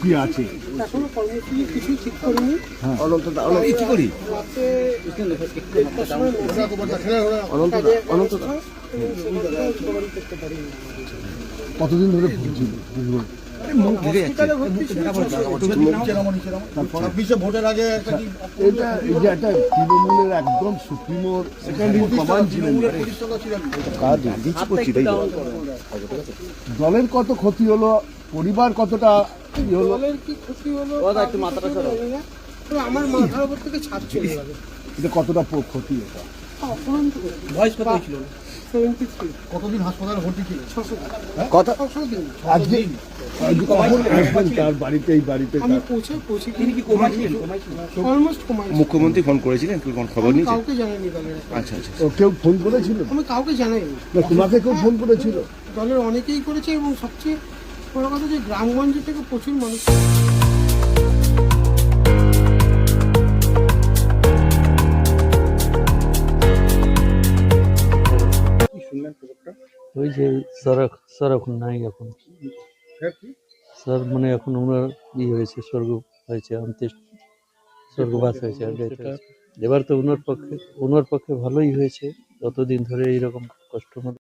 কি আছে? এখনো কর্মসূচি কিছু ঠিক করিনি। অনন্ত করি কতদিন ধরে ভুগছিল? ভোটের আগে এটা এই যে একটা তৃণমূলের একদম সুপ্রিমো প্রমাণ ছিলেন। দলের কত ক্ষতি হলো, পরিবার কতটা হলো? দলের কি ক্ষতি হলো আমার মাথার উপর থেকে ছাদ চলে গেল। এটা কতটা ক্ষতি এটা? বয়স কত ছিল? 73। কতদিন হাসপাতালে ভর্তি ছিল? 600 দিন। কত? 600 দিন। আজকে কখন আসবেন তার বাড়িতে? এই বাড়িতে আমি পৌঁছে তিনি কি কোমায় ছিলেন? অলমোস্ট কোমায়। মুখ্যমন্ত্রী ফোন করেছিলেন, কি কোন খবর নিয়েছেন? কাউকে জানাইনি দলের। আচ্ছা আচ্ছা। ও কেউ ফোন করেছিল? আমি কাউকে জানাইনি। না, তোমাকে কেউ ফোন করেছিল? দলের অনেকেই করেছে এবং সবচেয়ে বড় কথা যে গ্রামগঞ্জ থেকে প্রচুর মানুষ। ওই যে স্যার এখন নাই, এখন স্যার মানে এখন ওনার হয়েছে, স্বর্গ হয়েছে, স্বর্গবাস হয়েছে। এবার তো ওনার পক্ষে ভালোই হয়েছে, যতদিন ধরে এইরকম কষ্ট